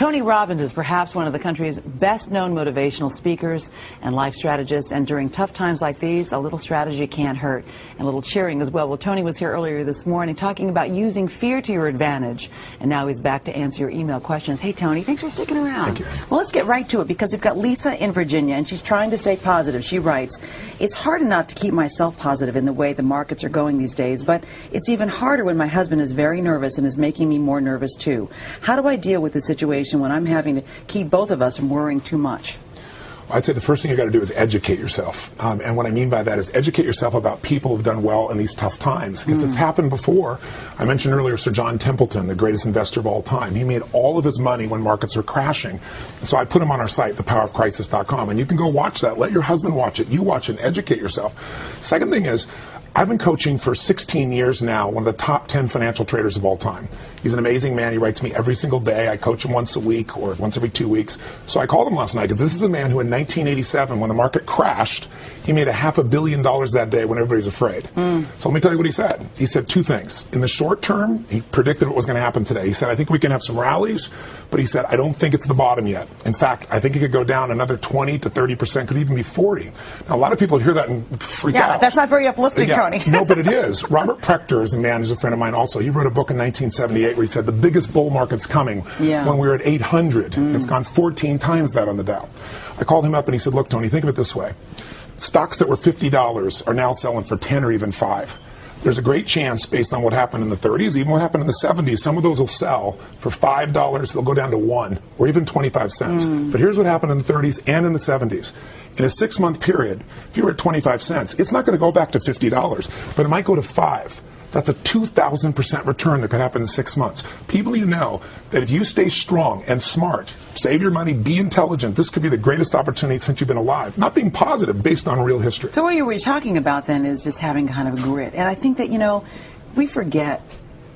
Tony Robbins is perhaps one of the country's best-known motivational speakers and life strategists, and during tough times like these, a little strategy can't hurt, and a little cheering as well. Well, Tony was here earlier this morning talking about using fear to your advantage, and now he's back to answer your email questions. Hey, Tony, thanks for sticking around. Thank you. Well, let's get right to it, because we've got Lisa in Virginia, and she's trying to stay positive. She writes, "It's hard enough to keep myself positive in the way the markets are going these days, but it's even harder when my husband is very nervous and is making me more nervous too. How do I deal with the situation when I'm having to keep both of us from worrying too much?" I'd say the first thing you got to do is educate yourself. And what I mean by that is educate yourself about people who've done well in these tough times. Because it's happened before. I mentioned earlier Sir John Templeton, the greatest investor of all time. He made all of his money when markets were crashing. And so I put him on our site, thepowerofcrisis.com. And you can go watch that. Let your husband watch it. You watch it and educate yourself. Second thing is, I've been coaching for 16 years now, one of the top 10 financial traders of all time. He's an amazing man. He writes me every single day. I coach him once a week or once every 2 weeks. So I called him last night because this is a man who in 1987, when the market crashed, he made $500 million that day when everybody's afraid. So let me tell you what he said. He said two things. In the short term, he predicted what was going to happen today. He said, I think we can have some rallies, but he said, I don't think it's the bottom yet. In fact, I think it could go down another 20 to 30%, could even be 40. Now, a lot of people hear that and freak out. Yeah, that's not very uplifting, Tony. No, but it is. Robert Prechter is a man who's a friend of mine also. He wrote a book in 1978 where he said the biggest bull market's coming when we were at 800. It's gone 14 times that on the Dow. I called him up and he said, look, Tony, think of it this way. Stocks that were $50 are now selling for 10 or even 5. There's a great chance, based on what happened in the 30s, even what happened in the 70s, some of those will sell for $5, they'll go down to 1, or even 25 cents. But here's what happened in the 30s and in the 70s. In a 6-month period, if you were at 25 cents, it's not going to go back to $50, but it might go to 5. That's a 2,000% return that could happen in 6 months. People need to know that if you stay strong and smart, save your money, be intelligent, this could be the greatest opportunity since you've been alive. Not being positive based on real history. So what you're talking about then is just having kind of grit. And I think that, you know, we forget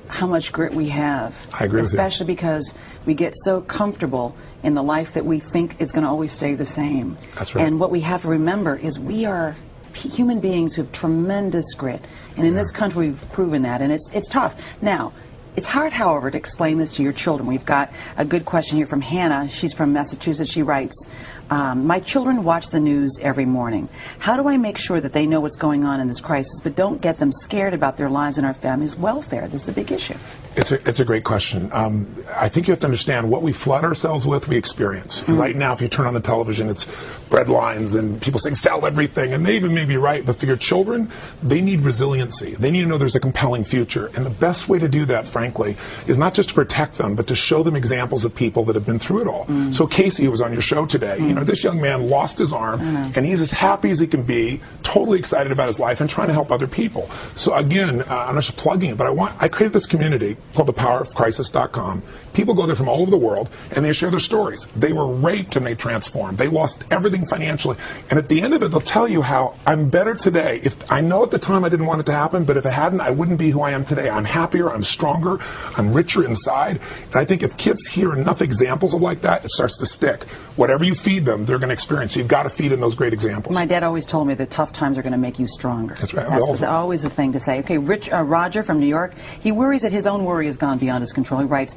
how much grit we have. I agree with you. Especially because we get so comfortable in the life that we think is going to always stay the same. That's right. And what we have to remember is we are human beings who have tremendous grit. And in this country, we've proven that. And it's tough. Now, it's hard, however, to explain this to your children. We've got a good question here from Hannah. She's from Massachusetts. She writes, my children watch the news every morning. How do I make sure that they know what's going on in this crisis, but don't get them scared about their lives and our family's welfare? This is a big issue. It's a great question. I think you have to understand what we flood ourselves with, we experience. And right now, if you turn on the television, it's bread lines and people saying sell everything, and they even may be right. But for your children, they need resiliency. They need to know there's a compelling future. And the best way to do that, frankly, is not just to protect them, but to show them examples of people that have been through it all. So Casey, who was on your show today, you know, this young man lost his arm, and he's as happy as he can be, totally excited about his life and trying to help other people. So again, I'm not just plugging it, but I created this community called thepowerofcrisis.com. People go there from all over the world, and they share their stories. They were raped and they transformed. They lost everything financially. And at the end of it, they'll tell you how I'm better today. If I know at the time I didn't want it to happen, but if it hadn't, I wouldn't be who I am today. I'm happier, I'm stronger, I'm richer inside. And I think if kids hear enough examples of like that, it starts to stick. Whatever you feed them, they're going to experience. So you've got to feed them those great examples. My dad always told me that tough times are going to make you stronger. That's right. That's always the thing to say. Okay, Roger from New York, he worries that his own worry has gone beyond his control. He writes,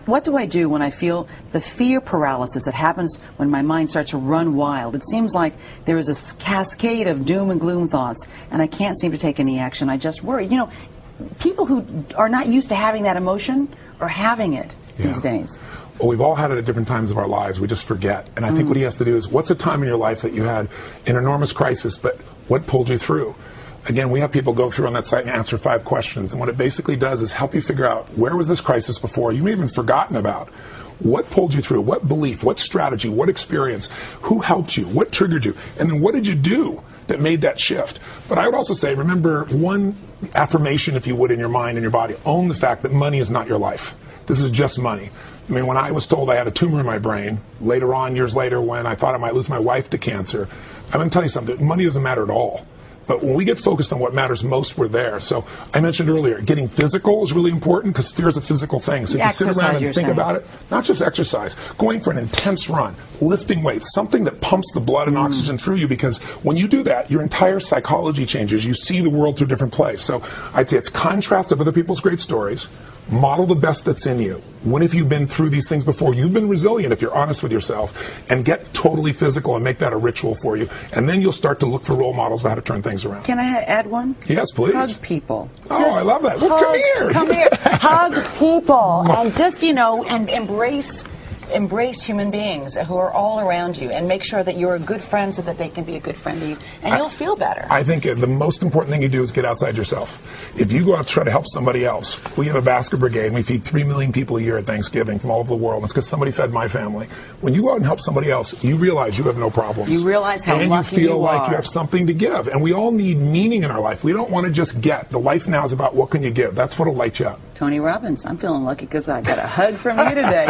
what do I do when I feel the fear paralysis that happens when my mind starts to run wild? It seems like there is a cascade of doom and gloom thoughts, and I can't seem to take any action. I just worry. You know, people who are not used to having that emotion are having it these days. Well, we've all had it at different times of our lives. We just forget. And I think what he has to do is, what's a time in your life that you had an enormous crisis, but what pulled you through? Again, we have people go through on that site and answer 5 questions. And what it basically does is help you figure out, where was this crisis before? You may have even forgotten about. What pulled you through? What belief? What strategy? What experience? Who helped you? What triggered you? And then what did you do that made that shift? But I would also say, remember one affirmation, if you would, in your mind and your body. Own the fact that money is not your life. This is just money. I mean, when I was told I had a tumor in my brain, later on, years later, when I thought I might lose my wife to cancer, I'm going to tell you something. Money doesn't matter at all. But when we get focused on what matters most, we're there. So I mentioned earlier, getting physical is really important because fear is a physical thing. So if you sit around and think about it, not just exercise, going for an intense run, lifting weights, something that pumps the blood and oxygen through you, because when you do that, your entire psychology changes. You see the world through a different place. So I'd say it's contrast of other people's great stories, Model the best that's in you. When have you been through these things before? You've been resilient if you're honest with yourself, and get totally physical and make that a ritual for you. And then you'll start to look for role models of how to turn things around. Can I add one? Yes, please. Hug people. Oh, I love that. Well, come here. Come here. Hug people. And just, and embrace human beings who are all around you, and make sure that you're a good friend so that they can be a good friend to you, and you'll feel better. I think the most important thing you do is get outside yourself. If you go out to try to help somebody else, we have a basket brigade, and we feed 3 million people a year at Thanksgiving from all over the world. It's because somebody fed my family. When you go out and help somebody else, you realize you have no problems. You realize how lucky you are. And you feel like are. You have something to give. And we all need meaning in our life. We don't want to just get. The life now is about what can you give. That's what'll light you up. Tony Robbins, I'm feeling lucky because I got a hug from you today.